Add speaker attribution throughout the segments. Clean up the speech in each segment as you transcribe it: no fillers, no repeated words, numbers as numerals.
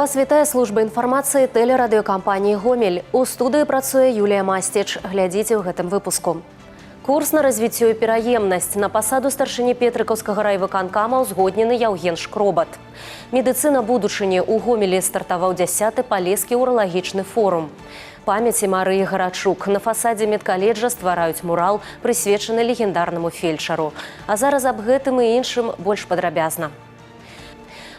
Speaker 1: Вас вітае служба інфармацыі тэлерадыёкампаніі «Гомель». У студыі працуе Юлія Масціч. Глядзіце ў гэтым выпуску. Курс на развіццё і пераемнасць. На пасаду старшыні Петрыкаўскага райвыканкама ўзгоднены Яўген Шкробат. Медыцына будучыні ў Гомелі стартаваў 10-ы палескі ўралагічны форум. Памяці Марыі Гарачук. На фасадзе медкаледжа ствараюць мурал, прысвечаны легендарнаму фельчару. А зараз аб гэтым і іншым больш падрабязна.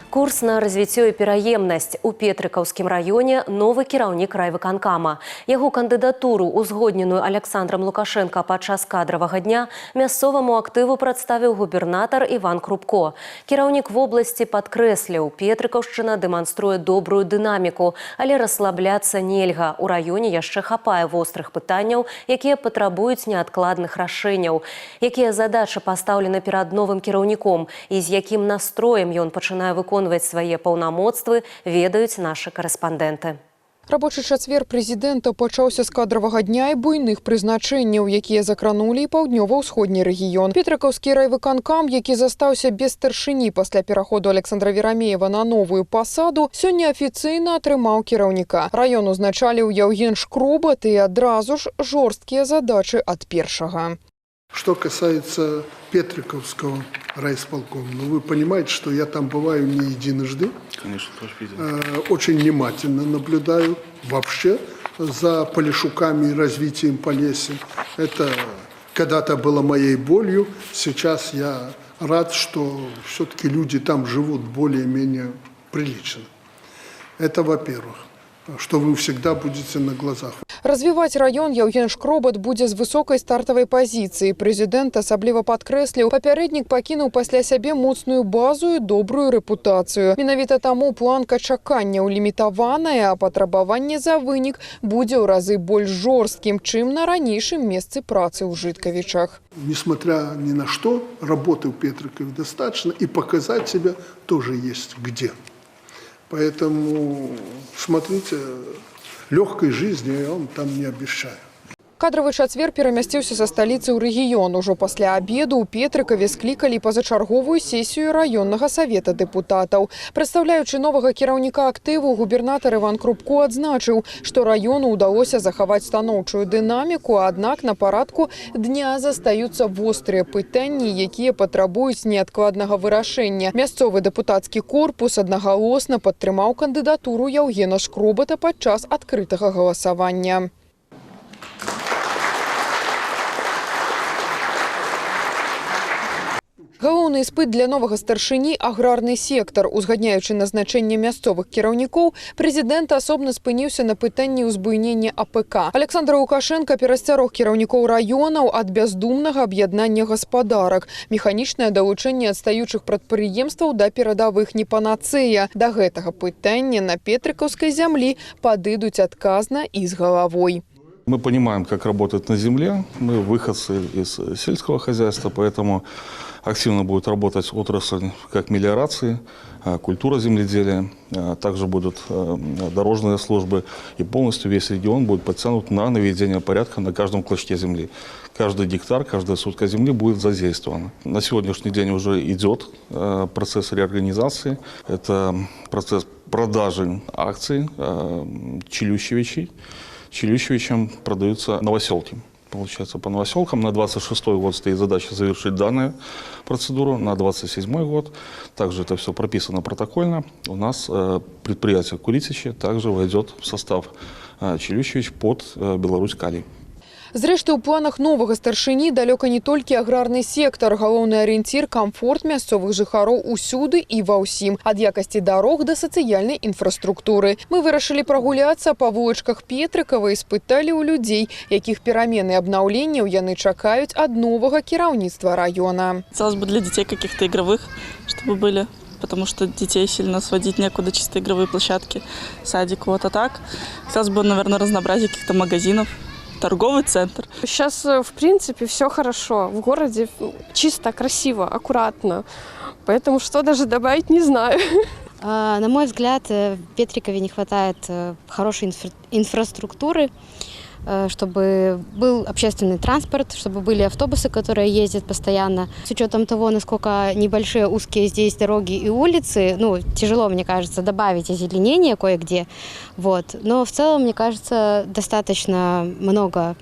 Speaker 1: Курс на развіццё і пераемнасць. У Петрыкаўскім раёне новы кіраўнік райвыканкама. Яго кандыдатуру, узгодненую Александром Лукашенко падчас кадравага дня, мясцоваму актыву прадставіў губернатар Іван Крупко. Кіраўнік вобласці падкрэсліў, Петрыкаўшчына дэманструе добрую дынаміку, але расслабляцца нельга. У раёне яшчэ хапае вострых пытанняў, якія патрабуюць неадкладных рашэнняў. Якія задачы пастаўлены перад новым кіраўніком і з якім настроем ён пачынае выконваць свае паўнамоцтвы, ведаюць нашы карэспандэнты.
Speaker 2: Рабочы чацвер прэзідэнта пачаўся з кадравага дня і буйных прызначэнняў, якія закранулі і паўднёва-ўсходні рэгіён. Петрыкаўскі райвыканкам, які застаўся без старшыні пасля пераходу Александра Верамеева на новую пасаду, сёння афіцыйна атрымаў кіраўніка. Раён узначаліў Яўген Шкробат і адразу ж жорсткія задачы ад першага.
Speaker 3: Что касается Петриківського райисполкома, вы понимаете, что я там бываю не единожды.
Speaker 4: Конечно, тоже видел.
Speaker 3: Очень внимательно наблюдаю вообще за Полешуками и развитием Полесья. Это когда-то было моей болью. Сейчас я рад, что все-таки люди там живут более-менее прилично. Это во-первых, что вы всегда будете на глазах.
Speaker 2: Развіваць раён Яўген Шкробат будзе з высокай стартавай пазіцыі. Прэзідэнт асабліва падкрэсліў, папярэднік пакінуў пасля сябе моцную базу і добрую рэпутацыю. Менавіта таму планка чаканняў лімітаваная, а патрабаванне за вынік будзе ў разы больш жорсткім, чым на ранейшым месцы працы ў Жыткавічах.
Speaker 3: Несмотря ни на что, работы в Петрикове достаточно, и показать себя тоже есть где. Поэтому, смотрите, легкой жизни я вам там не обещаю.
Speaker 2: Кадравы чацвер перамясціўся са сталіцы ў рэгіён. Ужо пасля абеду ў Петрыкаве склікалі пазачарговую сесію раённага савета дэпутатаў. Прадстаўляючы новага кіраўніка актыву, губернатар Іван Крупко адзначыў, што раёну ўдалося захаваць станоўчую дынаміку, аднак на парадку дня застаюцца вострыя пытанні, якія патрабуюць неадкладнага вырашэння. Мясцовы дэпутацкі корпус аднагалосна падтрымаў кандыдатуру Яўгена Шкробата падчас адкрытага галасавання. Галоўны іспыт для новага старшыні – аграрны сектар. Узгадняючы назначэнне мясцовых кіраўнікоў, прэзідэнт асобна спыніўся на пытанні ўзбуйнення АПК. Александр Лукашенко перасцярог кіраўнікоў раёнаў ад бяздумнага аб'яднання гаспадарак. Механічнае далучэнне адстаючых прадпрыемстваў да перадавых не панацэя. Да гэтага пытання на петрыкаўскай зямлі падыдуць адказна і з галавой.
Speaker 4: Мы понимаем, как работать на земле. Мы выходцы из сельского хозяйства, поэтому активно будет работать отрасль как мелиорации, культура земледелия. Также будут дорожные службы. И полностью весь регион будет подтянут на наведение порядка на каждом клочке земли. Каждый гектар, каждая сотка земли будет задействована. На сегодняшний день уже идет процесс реорганизации. Это процесс продажи акций Челющевичей. Челющевичам продаются новоселки. Получается, по новоселкам на 26-й год стоит задача завершить данную процедуру, на 27-й год. Также это все прописано протокольно. У нас предприятие Курицичи также войдет в состав Челющевич под Беларусь-Калий.
Speaker 2: Зрэшты, у планах новага старшыні далёка не толькі аграрны сектар. Галоўны арыенцір – камфорт мясцовых жыхароў усюды і ва ўсім. Ад якасці дарог да сацыяльнай інфраструктуры. Мы вырашылі прагуляцца па вулачках Петрыкава і спыталі ў людзей, якіх перамен і абнаўленняў яны чакаюць ад новага кіраўніцтва раёна.
Speaker 5: Хотелось бы для детей каких-то игровых, чтобы были. Потому что детей сильно сводить некуда, чисто игровые площадки, садик, вот, а так. Хотелось бы, наверное, разнообразие каких-то магазинов. Торговый центр.
Speaker 6: Сейчас, в принципе, все хорошо. В городе чисто, красиво, аккуратно. Поэтому что даже добавить, не знаю.
Speaker 7: На мой взгляд, в Петрикове не хватает хорошей инфраструктуры. чтобы был общественный транспорт, чтобы были автобусы, которые ездят постоянно. С учетом того, насколько небольшие узкие здесь дороги и улицы, ну, тяжело, мне кажется, добавить озеленение кое-где. Вот. Но в целом, мне кажется, достаточно много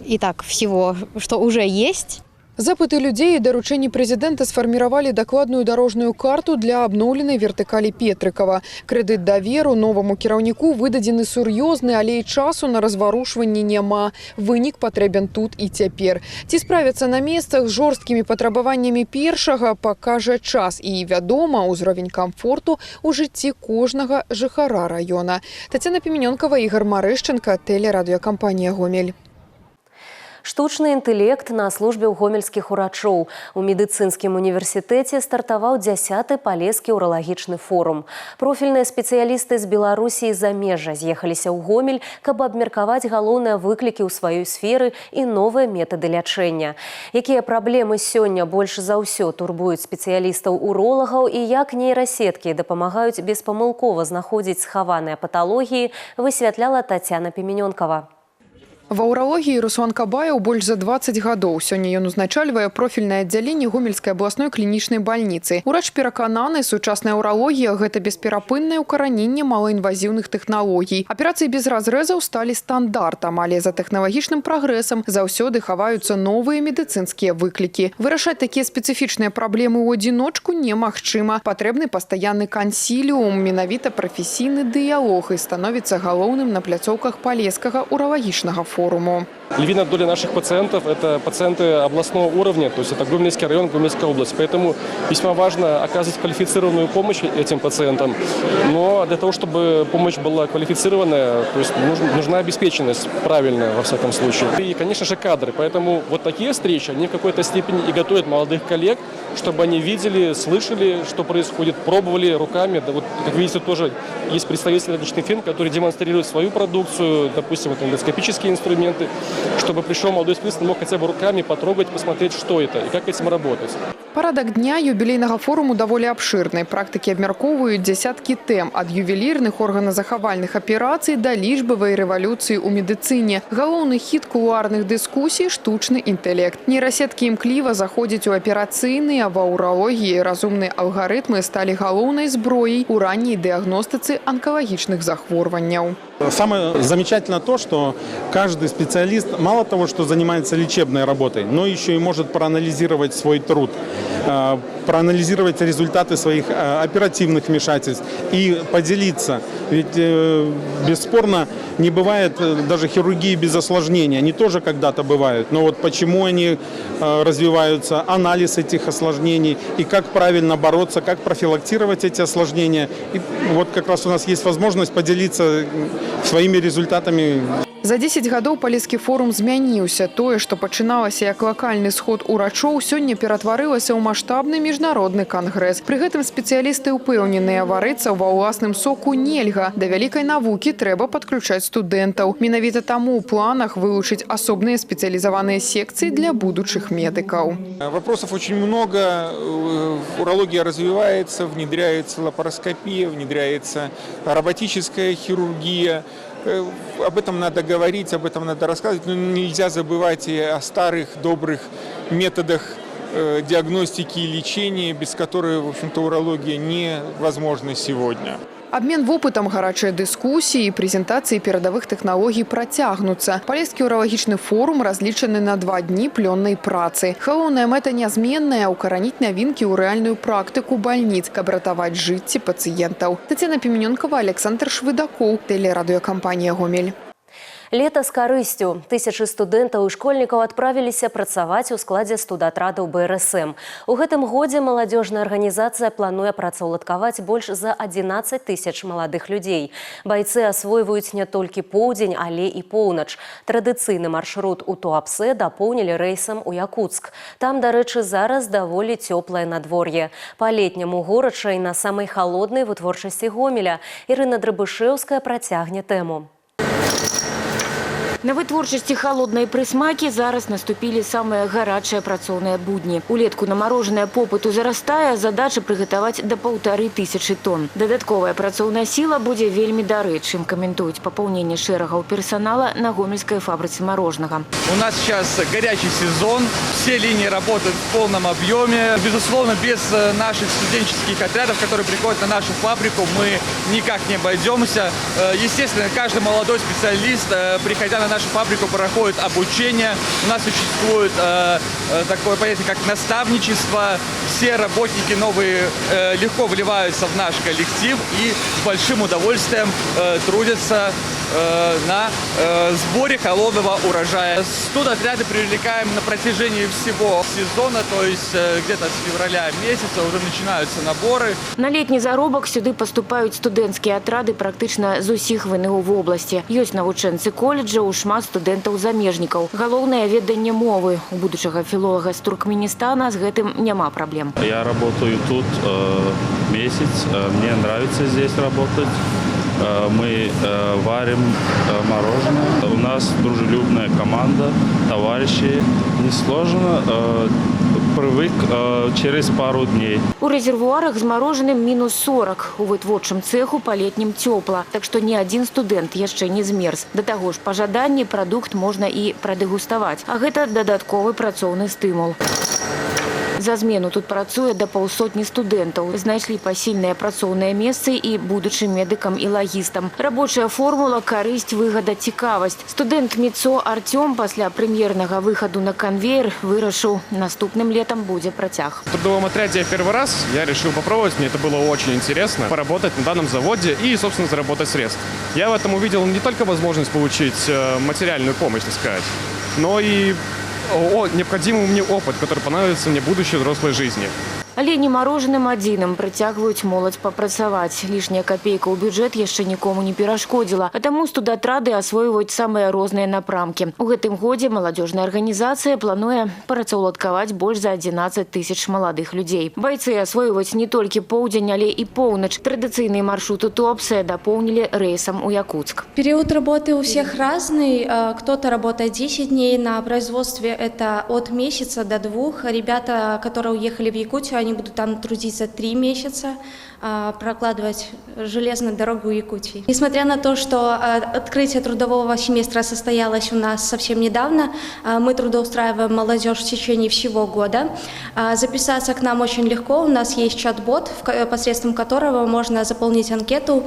Speaker 7: и так всего, что уже есть.
Speaker 2: Запыты людей і даручэнні прэзідэнта сфарміравалі дакладную дарожную карту для абноўленай вертыкалі Петрыкава. Крэдыт даверу новаму кіраўніку выдадзены сур'ёзны, але і часу на разварушванне няма. Вынік патрэбен тут і цяпер. Ці справяцца на месцах з жорсткімі патрабаваннямі першага, пакажа час. І, вядома, ўзровень камфорту ў жыцці кожнага жыхара раёна. Тацяна Піменёнкава, Ігор Марэшченка, тэлерадыёкампанія «Гомель».
Speaker 1: Штучны інтэлект на службе ў гомельскіх урачоў. У медыцынскім універсітэце стартаваў 10-ы палескі ўралагічны форум. Профільныя спецыялісты з Беларусі і замежжа з'ехаліся ў Гомель, каб абмеркаваць галоўныя выклікі ў сваёй сферы і новыя метады лячэння. Якія праблемы сёння больш за ўсё турбуюць спецыялістаў уролагаў і як нейрасеткі дапамагаюць беспамылкова знаходзіць схаваныя паталогіі, высвятляла Тацяна Піменёнкава.
Speaker 2: Ва ўралогіі Руслан Кабаяў больш за 20 гадоў. Сёння ён узначальвае профільнае аддзяленне Гомельскай абласной клінічнай бальніцы. Урач перакананы, сучасная ўралогія – гэта бесперапыннае ўкараненне малаінвазіўных тэхналогій. Аперацыі без разрэзаў сталі стандартам, але за тэхналагічным прагрэсам заўсёды хаваюцца новыя медыцынскія выклікі. Вырашаць такія спецыфічныя праблемы ў адзіночку немагчыма. Патрэбны пастаянны кансіліум, менавіта прафесійны дыялог і становіцца галоўным на пляцоўках палескага ўралагічнага форуму.
Speaker 8: Львиная доля наших пациентов – это пациенты областного уровня, то есть это Гомельский район, Гомельская область. Поэтому весьма важно оказывать квалифицированную помощь этим пациентам. Но для того, чтобы помощь была квалифицированная, то есть нужна обеспеченность правильная во всяком случае. И, конечно же, кадры. Поэтому вот такие встречи, они в какой-то степени и готовят молодых коллег, чтобы они видели, слышали, что происходит, пробовали руками. Да, вот, как видите, тоже есть представители различных фирм, которые демонстрируют свою продукцию, допустим, это эндоскопические инструменты, чтобы пришел молодой специалист, мог хотя бы руками потрогать, посмотреть, что это и как этим работать.
Speaker 2: Парадак дня юбілейнага форуму даволі абшырны. Практыкі абмяркоўваюць дзясяткі тэм ад ювелірных органазахавальных аперацый да лічбавай рэвалюцыі ў медыцыне. Галоўны хіт кулуарных дыскусій – штучны інтэлект. Нейрасеткі імкліва заходзяць у аперацыйны, а ва ўралогіі разумныя алгарытмы сталі галоўнай зброяй у ранняй дыягностыцы онкалагічных захворванняў.
Speaker 9: Самое замечательное то, что каждый специалист мало того, что занимается лечебной работой, но еще и может проанализировать свой труд, проанализировать результаты своих оперативных вмешательств и поделиться. Ведь бесспорно не бывает даже хирургии без осложнений. Они тоже когда-то бывают. Но вот почему они развиваются, анализ этих осложнений и как правильно бороться, как профилактировать эти осложнения. И вот как раз у нас есть возможность поделиться своими результатами.
Speaker 2: За 10 гадоў палескі форум змяніўся. Тое, што пачыналася як лакальны сход урачоў, сёння ператварылася ў маштабны міжнародны кангрэс. Пры гэтым спецыялісты ўпэўненыя, варыцца ва ўласным соку нельга. Да вялікай навукі трэба падключаць студэнтаў. Менавіта таму ў планах вылучыць асобныя спецыялізаваныя секцыі для будучых медыкаў.
Speaker 10: Вопросов очень много. Урология развивается, внедряется лапароскопия, внедряется роботическая хирургия. Об этом надо говорить, об этом надо рассказывать, но нельзя забывать и о старых добрых методах диагностики и лечения, без которых, в общем-то, урология невозможна сегодня.
Speaker 2: Абмен вопытам, гарачыя дыскусіі і прэзентацыі перадавых тэхналогій працягнуцца. Палескі ўралагічны форум разлічаны на 2 дні плённай працы. Галоўная мэта нязменная – укараніць навінкі ў рэальную практыку бальніц, каб ратаваць жыцці пацыентаў. Тацяна Піменёнкава, Александр Швыдакоў, тэлерадыёкампанія «Гомель».
Speaker 1: Лета з карысцю. Тысячы студэнтаў і школьнікаў адправіліся працаваць у складзе студатрадаў БРСМ. У гэтым годзе маладзёжная арганізацыя плануе працаўладкаваць больш за 11 тысяч маладых людзей. Байцы асвойваюць не толькі поўдзень, але і поўнач. Традыцыйны маршрут у Туапсе дапоўнілі рэйсам у Якутск. Там, дарэчы, зараз даволі цёплае надвор'е. Па-летняму горача і на самай халоднай вытворчасці Гомеля. Ірына Драбышэўская працягне тэму.
Speaker 11: На вытворчасці холодной присмаки зараз наступили самые горячие працоўныя будни. Улетку на мороженое попыту зарастая, задача приготовить до 1500 тонн. Додатковая працоўная сила будет вельми дарэчы, чым комментуют пополнение шэрагаў персонала на гомельской фабрике мороженого.
Speaker 12: У нас сейчас горячий сезон, все линии работают в полном объеме. Безусловно, без наших студенческих отрядов, которые приходят на нашу фабрику, мы никак не обойдемся. Естественно, каждый молодой специалист, приходя на нашу фабрику, проходит обучение. У нас существует такое понятие, как наставничество. Все работники новые легко вливаются в наш коллектив и с большим удовольствием трудятся на сборе холодного урожая. Студотряды привлекаем на протяжении всего сезона, то есть где-то с февраля месяца уже начинаются наборы.
Speaker 11: На летний заробок сюды поступают студэнцкія атрады практычна з усіх ВНУ в области. Ёсць навучэнцы колледжаў, шмат студэнтаў-замежнікаў. Галоўнае веданне мовы. У будучага філолага з Туркменистана з гэтым няма праблем.
Speaker 13: Я работаю тут месяц, мне нравится здесь работать. Мы варим мороженое. У нас дружелюбная команда, товарищи. Несложно, привык через пару дней.
Speaker 11: У резервуарах з мороженым минус 40. У вытворчым цеху па-летнім цёпла. Так што ні адзін студэнт яшчэ не змерз. Да таго ж па жаданні прадукт можна і прадэгуставаць. А гэта дадатковы працоўны стымул. За змену тут працуе да 200 студэнтаў. Знайшлі пасільныя працоўныя месцы і будучым медыкам і лагістам. Рабочая формула – карысць, выгада, цікавасць. Студэнт МИЦО Артём пасля прэм'ернага выхаду на конвейер вырашыў, наступным летом будет працяг.
Speaker 8: В трудовом отряде я первый раз, я решил попробовать, мне это было очень интересно, поработать на данном заводе и, собственно, заработать средств. Я в этом увидел не только возможность получить материальную помощь, так сказать, но и необходимый мне опыт, который понадобится мне в будущей взрослой жизни.
Speaker 11: Але не мороженым адзіным прыцягваюць моладзь папрацаваць. Лішняя копейка ў бюджэт яшчэ нікому не перашкодзіла. А таму студатрады асвойваюць самыя розныя напрамкі. У гэтым годзе маладзёжная арганізацыя плануе працаўладкаваць больш за 11 тысяч маладых людзей. Байцы асвойваюць не толькі поўдзень, але і поўнач. Традыцыйныя маршруты Туапсе дапоўнілі рейсом у Якутск.
Speaker 14: Период работы у всех разный. Кто-то работает 10 дней на производстве, это от месяца до 2. Ребята, которые уехали в Якутию, они будут там трудиться 3 месяца, прокладывать железную дорогу в Якутии. Несмотря на то, что открытие трудового семестра состоялось у нас совсем недавно, мы трудоустраиваем молодежь в течение всего года. Записаться к нам очень легко. У нас есть чат-бот, посредством которого можно заполнить анкету,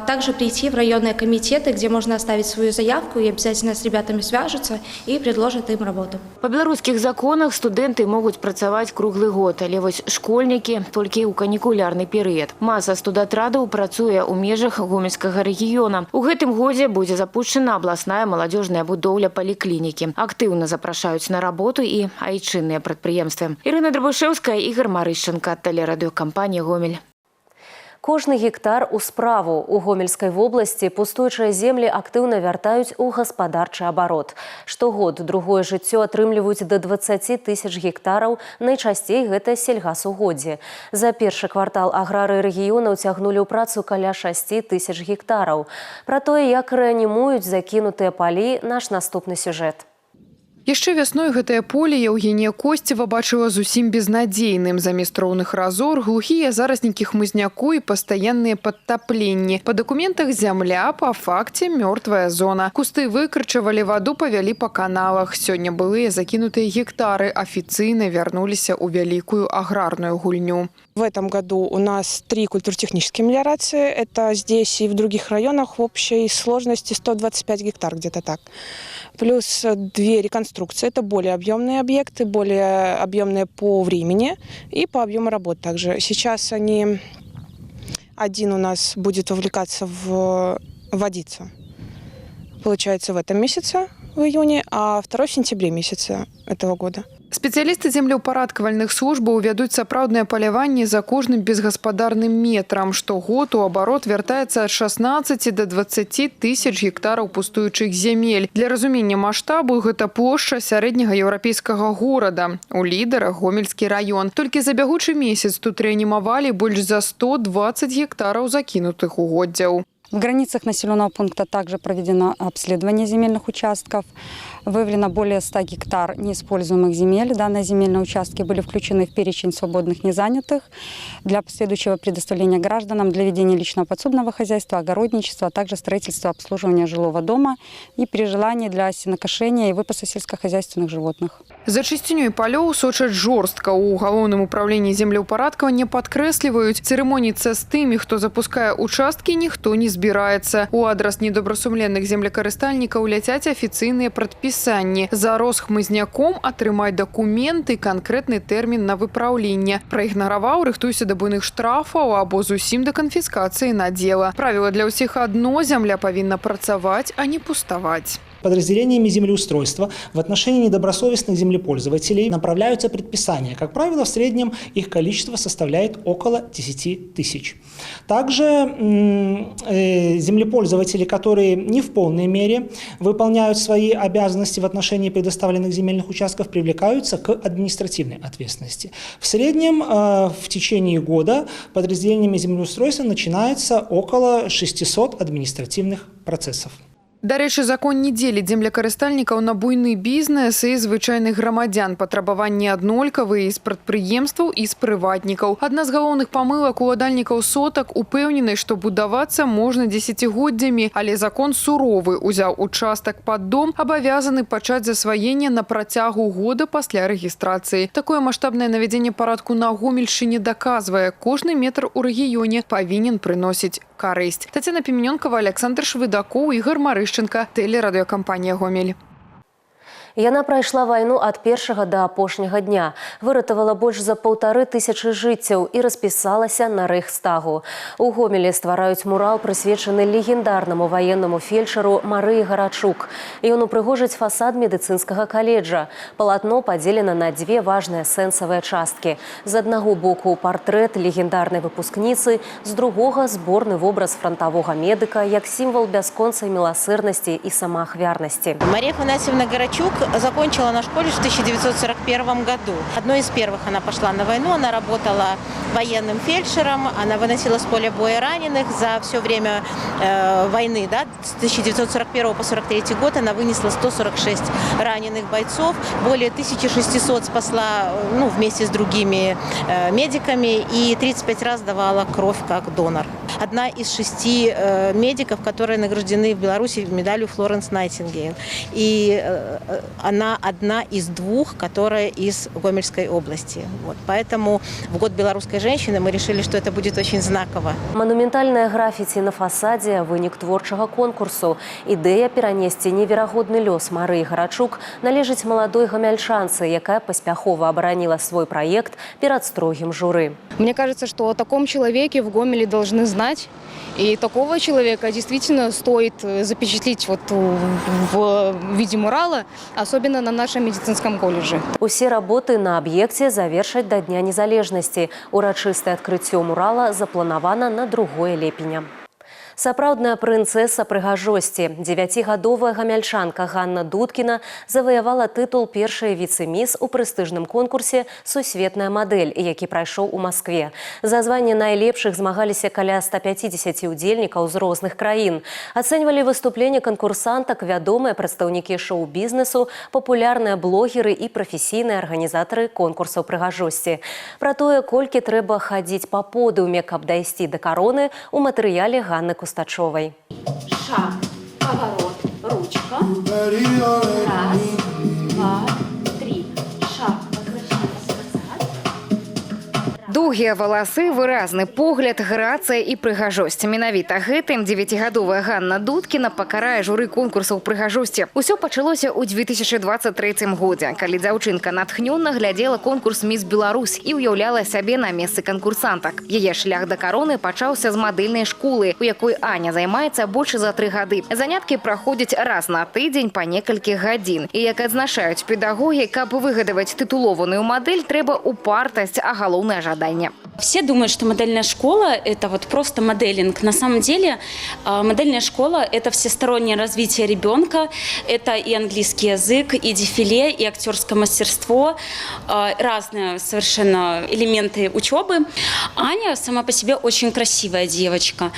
Speaker 14: также прийти в районные комитеты, где можно оставить свою заявку, и обязательно с ребятами свяжутся и предложат им работу.
Speaker 11: По белорусских законах студенты могут працаваць круглый год, але вось школьники только у канікулярны перыяд. Маса студатрадаў працуе ў межах гомельскага рэгіёна. У гэтым годзе будзе запущена абласная маладзёжная будоўля паліклінікі. Актыўна запрашаюць на работу і айчынныя прадпрыемствы. Ірына Драбышэўская, Ігор Марышченко, тэлерадыёкампанія «Гомель».
Speaker 1: Кожны гектар у справу. У Гомельской вобласці пустуючыя землі актыўна вяртаюць у гаспадарчы абарот. Штогод другое жыццё атрымліваюць да 20 тысяч гектараў, найчасцей гэта сельгасугоддзі. За першы квартал аграрыі рэгіёна ўцягнулі ў працу каля 6 тысяч гектараў. Пра тое, як рэанімуюць закінутыя палі, наш наступны сюжэт.
Speaker 2: Яшчэ вясной гэтае поле Еўгенія Косцева бачыла зусім безнадзейным. Замест роўных разор, глухія зараснікі хмызняку і пастаянныя падтапленні. Па дакументах зямля, па факце мёртвая зона. Кусты выкрычавалі, ваду павялі па каналах. Сёння былыя закінутыя гектары афіцыйна вярнуліся ў вялікую аграрную гульню.
Speaker 15: В этом году у нас 3 культуротехнические мелиорации. Это здесь и в других районах в общей сложности 125 гектар, где-то так. Плюс 2 реконструкции. Это более объемные объекты, более объемные по времени и по объему работ также. Сейчас один у нас будет вовлекаться в водицу. Получается в этом месяце, в июне, а второй в сентябре месяца этого года.
Speaker 2: Спецыялісты землеўпарадкавальных службаў вядуць сапраўднае паляванне за кожным безгаспадарным метрам. Штогод у абарот вяртаецца ад 16 до 20 тысяч гектараў пустуючых земель. Для разумення маштабу гэта плошча сярэдняга еўрапейскага горада. У лідарах Гомельскі раён. Толькі за бягучы месяц тут рэанімавалі больш за 120 гектараў закінутых угоддзяў.
Speaker 16: В границах населенного пункта также проведено обследование земельных участков. Выявлено более 100 гектар неиспользуемых земель. Данные земельные участки были включены в перечень свободных незанятых для последующего предоставления гражданам для ведения личного подсобного хозяйства, огородничества, а также строительства, обслуживания жилого дома и при желании для сенокошения и выпаса сельскохозяйственных животных.
Speaker 2: За чысцінёй палёў сочаць жорстка. У галоўным управленні землеўпарадкавання падкрэсліваюць, цырымоніцца з тымі, хто запускае участкі, ніхто не збіраецца. У адрас недобрасумленных землекарыстальнікаў ляцяць афіцыйныя прадпісанні. Зарос хмызняком, атрымаць дакументы, канкрэтны тэрмін на выпраўленне. Праігнараваў, рыхтуйся да буйных штрафаў або зусім да канфіскацыі надзела. Правіла для ўсіх адно: зямля павінна працаваць, а не пуставаць.
Speaker 17: Подразделениями землеустройства в отношении недобросовестных землепользователей направляются предписания. Как правило, в среднем их количество составляет около 10 тысяч. Также землепользователи, которые не в полной мере выполняют свои обязанности в отношении предоставленных земельных участков, привлекаются к административной ответственности. В среднем в течение года подразделениями землеустройства начинается около 600 административных процессов.
Speaker 2: Дарэчы, закон не дзеліць землекарыстальнікаў на буйны бізнес і звычайных грамадзян. Патрабаванні аднолькавыя і з прадпрыемстваў, і з прыватнікаў. Адна з галоўных памылак уладальнікаў сотак упэўнены, што будавацца можна дзесяцігоддзямі, але закон суровы. Узяў участак пад дом, абавязаны пачаць засваенне на працягу года пасля рэгістрацыі. Такое маштабнае навядзенне парадку на Гомельшчыне даказвае, кожны метр у рэгіёне павінен прыносіць карысць. Тацяна Піменёнкава, Александр Швыдакоў, Ігор Марышченко, тэлерадыёкампанія «Гомель».
Speaker 1: Яна прайшла вайну ад першага да апошняга дня, выратавала больш за 1500 жыццяў і распісалася на Рэйхстагу. У Гомелі ствараюць мурал, прысвечаны легендарнаму ваеннаму фельчару Марыі Гарачук. Ён упрыгожыць фасад медыцынскага каледжа. Палатно падзелена на две важныя сэнсавыя часткі. З аднаго боку партрэт легендарнай выпускніцы, з другога зборны вобраз фронтавога медыка як сімвал бясконцай міласэрнасці і самаахвярнасці.
Speaker 18: Мария Афанасьевна Гарачук закончила наш колледж в 1941 году. Одной из первых она пошла на войну, она работала военным фельдшером, она выносила с поля боя раненых. За все время войны, да, с 1941 по 1943 год, она вынесла 146 раненых бойцов, более 1600 спасла, ну, вместе с другими медиками, и 35 раз давала кровь как донор. Одна из 6 медиков, которые награждены в Беларуси медалью Флоренс Найтингейл. И она одна из 2, которая из Гомельской области. Вот. Поэтому в год белорусской женщины мы решили, что это будет очень знаково.
Speaker 1: Манументальное графіці на фасаде – вынік творчага конкурсу. Ідэя перанесці неверагодны лёс Марыі Гарачук належыць маладой гамяльчанцы, якая паспяхова абараніла свой проект перад строгім журы.
Speaker 19: Мне кажется, что о таком человеке в Гомеле должны знать. И такого человека действительно стоит запечатлеть вот в виде мурала, особенно на нашем медицинском колледже.
Speaker 1: Усе работы на объекте завершаць до Дня незалежности. Урачыстае адкрыццё мурала запланавана на 2 ліпеня. Сапраўдная прынцэса прыгажосці. 9гадовая гамяльчанка Ганна Дудкіна заваявала тытул першай віцэ-міс у прэстыжным конкурсе «Сусветная мадэль», які прайшоў у Маскве. За званне найлепшых змагаліся каля 150 удзельнікаў з розных краін. Ацэньвалі выступленне канкурсантак вядомыя прадстаўнікі шоу-бізнесу, папулярныя блогеры і прафесійныя арганізатары конкурсаў прыгажосці. Пра тое, колькі трэба хадзіць па подыуме, каб дайсці да кароны, у матэрыяле Ганны Кустачовой.
Speaker 20: Шаг, поворот, ручка. Раз, два, три. Шаг, возвращаемся назад.
Speaker 21: Доўгія валасы, выразны погляд, грацыя і прыгажосць. Менавіта гэтым 9гадовая Ганна Дудкіна пакарае журы конкурсаў прыгажосці. Усё пачалося ў 2023 годзе, калі дзяўчынка натхнённа глядзела конкурс «Міс Беларусь» і ўяўляла сябе на месцы канкурсантак. Яе шлях да кароны пачаўся з мадэльнай школы, у якой Аня займаецца больш за 3 гады. Заняткі праходзяць раз на тыдзень па некалькі гадзін. І як адзначаюць педагогі, каб выгадаваць тытулованую мадэль, трэба упартасць, а галоўнае жаданне.
Speaker 3: Все думают, что модельная школа – это вот просто моделинг. На самом деле модельная школа – это всестороннее развитие ребенка, это и английский язык, и дефиле, и актерское мастерство, разные совершенно элементы учебы. Аня сама по себе очень красивая девочка,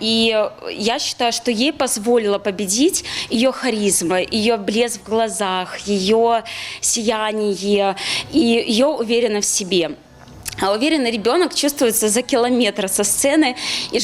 Speaker 3: и я считаю, что ей позволила победить ее харизма, ее блеск в глазах, ее сияние и ее уверенность в себе. А уверенный ребенок чувствуется за километр со сцены. И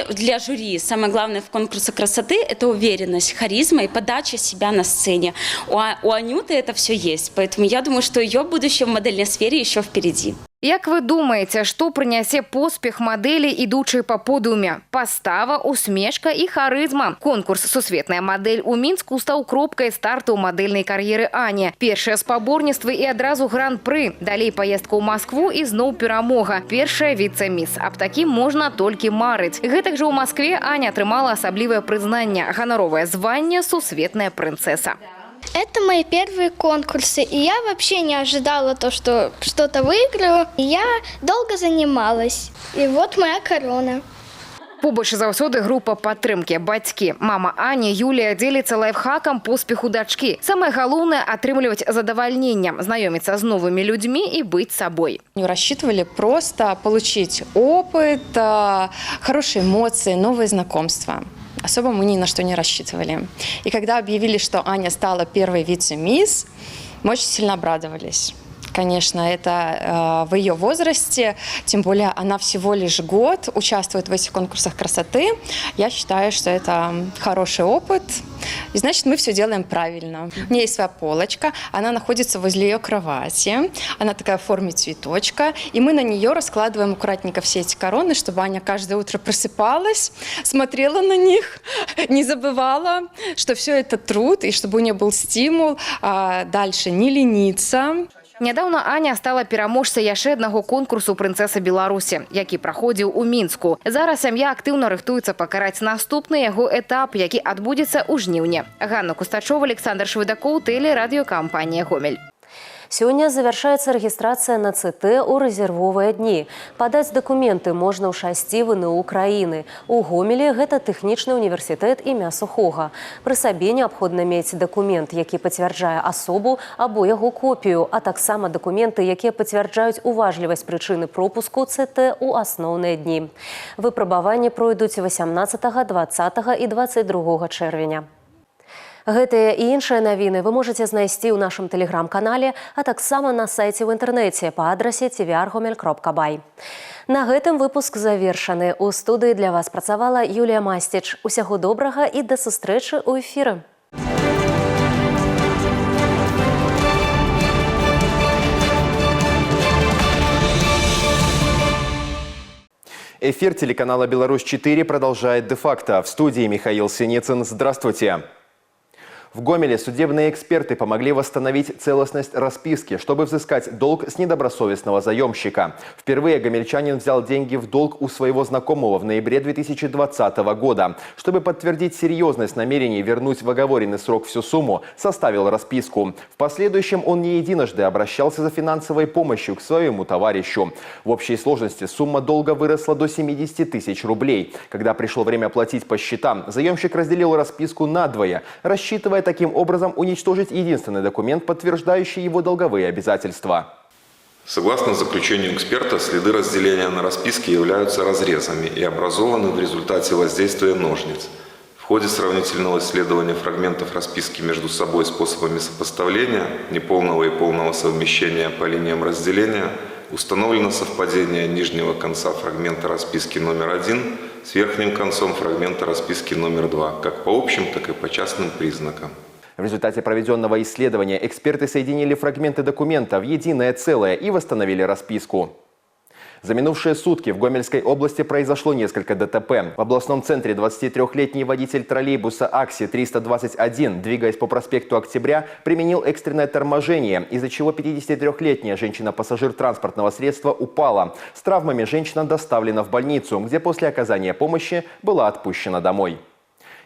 Speaker 3: для жюри самое главное в конкурсе красоты – это уверенность, харизма и подача себя на сцене. У Анюты это все есть. Поэтому я думаю, что ее будущее в модельной сфере еще впереди.
Speaker 21: Як вы думаете, што прынясе поспех мадэлі, ідучай па подыуме? Пастава, усмешка і харызма. Конкурс «Сусветная мадэль» у Мінску стаў кропкай старту ў мадэльнай кар'еры Ані. Першае спаборніцтвы і адразу гран-пры. Далей паездка ў Маскву і зноў перамога. Першая віцэ-міс. Аб такім можна толькі марыць. Гэтак жа ў Маскве Аня атрымала асаблівае прызнанне – ганаровае званне «Сусветная прынцэса».
Speaker 22: Это мои первые конкурсы, и я вообще не ожидала то, что что-то выиграю. И я долго занималась, и вот моя корона.
Speaker 21: Побольш заўсёды група падтрымкі. Бацькі. Мама Ані, Юлія, дзеліцца лайфхакам поспеху дачкі. Самае галоўнае – атрымліваць задавальненне, знаёміцца з новымі людзьмі и быть собой.
Speaker 23: Рассчитывали просто получить опыт, хорошие эмоции, новые знакомства. Особо мы ни на что не рассчитывали. И когда объявили, что Аня стала первой вице-мисс, мы очень сильно обрадовались. Конечно, это в ее возрасте, тем более она всего лишь год участвует в этих конкурсах красоты. Я считаю, что это хороший опыт, и значит, мы все делаем правильно. У нее есть своя полочка, она находится возле ее кровати, она такая в форме цветочка, и мы на нее раскладываем аккуратненько все эти короны, чтобы Аня каждое утро просыпалась, смотрела на них, не забывала, что все это труд, и чтобы у нее был стимул дальше не лениться.
Speaker 21: Нядаўна Аня стала пераможцай яшчэ аднаго конкурсу «Прынцэса Беларусі», які праходзіў у Мінску. Зараз сям'я актыўна рыхтуецца пакараць наступны яго этап, які адбудзецца ў жніўні. Ганна Кустачова, Александр Швыдакоў, тэлерадыёкампанія «Гомель».
Speaker 1: Сегодня завершается регистрация на ЦТ у резервовые дни. Подать документы можно ў 6 ВНУ Украины. У Гомелі гэта тэхнічны універсітэт імя Сухога. Пры сабе неабходна мець документ, які пацвярджае асобу або яго копію, а таксама документы, якія пацвярджаюць уважлівасць прычыны пропуску ЦТ у асноўныя дні. Выпрабаванні пройдуць 18, 20 і 22 чэрвеня. Гэтыя і іншыя навіны вы можете знайсці ў нашым тэлеграм-канале, а таксама на сайце ў інтэрнэце па адрасе tvr.gomel.by. На гэтым выпуск завершаны. У студыі для вас працавала Юлія Мастіч. Усяго добрага і да сустрэчы ў эфіры.
Speaker 24: Эфир телеканала «Беларусь-4» продолжает де-факто. В студии Михаил Синицын. Здравствуйте. В Гомеле судебные эксперты помогли восстановить целостность расписки, чтобы взыскать долг с недобросовестного заемщика. Впервые гомельчанин взял деньги в долг у своего знакомого в ноябре 2020 года. Чтобы подтвердить серьезность намерений вернуть в оговоренный срок всю сумму, составил расписку. В последующем он не единожды обращался за финансовой помощью к своему товарищу. В общей сложности сумма долга выросла до 70 тысяч рублей. Когда пришло время платить по счетам, заемщик разделил расписку надвое, рассчитывая таким образом уничтожить единственный документ, подтверждающий его долговые обязательства.
Speaker 25: Согласно заключению эксперта, следы разделения на расписке являются разрезами и образованы в результате воздействия ножниц. В ходе сравнительного исследования фрагментов расписки между собой способами сопоставления, неполного и полного совмещения по линиям разделения, установлено совпадение нижнего конца фрагмента расписки номер 1 с верхним концом фрагмента расписки номер 2, как по общим, так и по частным признакам.
Speaker 24: В результате проведенного исследования эксперты соединили фрагменты документа в единое целое и восстановили расписку. За минувшие сутки в Гомельской области произошло несколько ДТП. В областном центре 23-летний водитель троллейбуса АКСИ-321, двигаясь по проспекту Октября, применил экстренное торможение, из-за чего 53-летняя женщина-пассажир транспортного средства упала. С травмами женщина доставлена в больницу, где после оказания помощи была отпущена домой.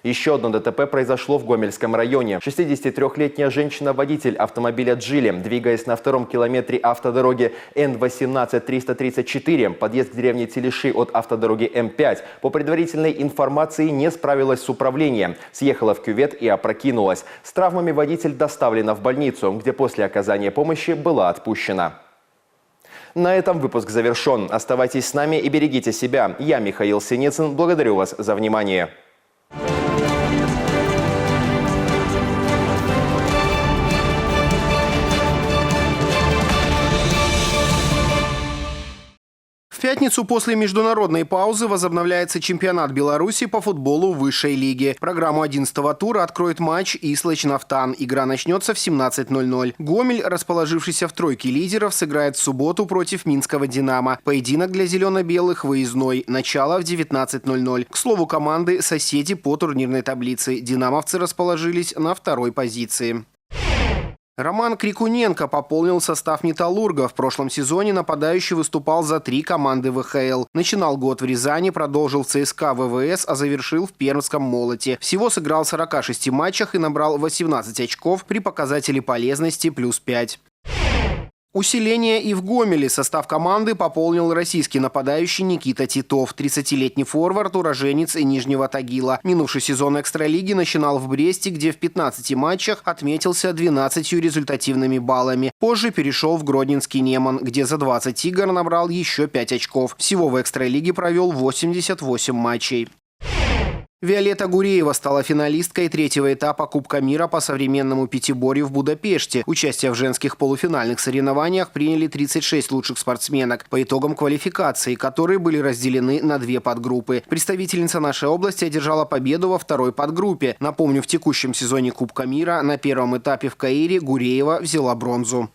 Speaker 24: Еще одно ДТП произошло в Гомельском районе. 63-летняя женщина-водитель автомобиля «Джили», двигаясь на втором километре автодороги Н-18-334, подъезд к деревне Телеши от автодороги М5, по предварительной информации не справилась с управлением, съехала в кювет и опрокинулась. С травмами водитель доставлена в больницу, где после оказания помощи была отпущена. На этом выпуск завершен. Оставайтесь с нами и берегите себя. Я, Михаил Синицын, благодарю вас за внимание.
Speaker 4: В пятницу после международной паузы возобновляется чемпионат Беларуси по футболу высшей лиги. Программу 11-го тура откроет матч Ислыч-Нафтан. Игра начнется в 17:00. Гомель, расположившийся в тройке лидеров, сыграет в субботу против Минского «Динамо». Поединок для зелено-белых выездной. Начало в 19:00. К слову, команды соседи по турнирной таблице. Динамовцы расположились на второй позиции. Роман Крикуненко пополнил состав «Металлурга». В прошлом сезоне нападающий выступал за 3 команды ВХЛ. Начинал год в Рязани, продолжил в ЦСКА ВВС, а завершил в Пермском «Молоте». Всего сыграл в 46 матчах и набрал 18 очков при показателе полезности +5. Усиление и в Гомеле. Состав команды пополнил российский нападающий Никита Титов. 30-летний форвард, уроженец Нижнего Тагила. Минувший сезон экстралиги начинал в Бресте, где в 15 матчах отметился 12 результативными баллами. Позже перешел в Гродненский Неман, где за 20 игр набрал еще 5 очков. Всего в экстралиге провел 88 матчей. Виолетта Гуреева стала финалисткой 3-го этапа Кубка мира по современному пятиборью в Будапеште. Участие в женских полуфинальных соревнованиях приняли 36 лучших спортсменок по итогам квалификации, которые были разделены на 2 подгруппы. Представительница нашей области одержала победу во 2-й подгруппе. Напомню, в текущем сезоне Кубка мира на 1-м этапе в Каире Гуреева взяла бронзу.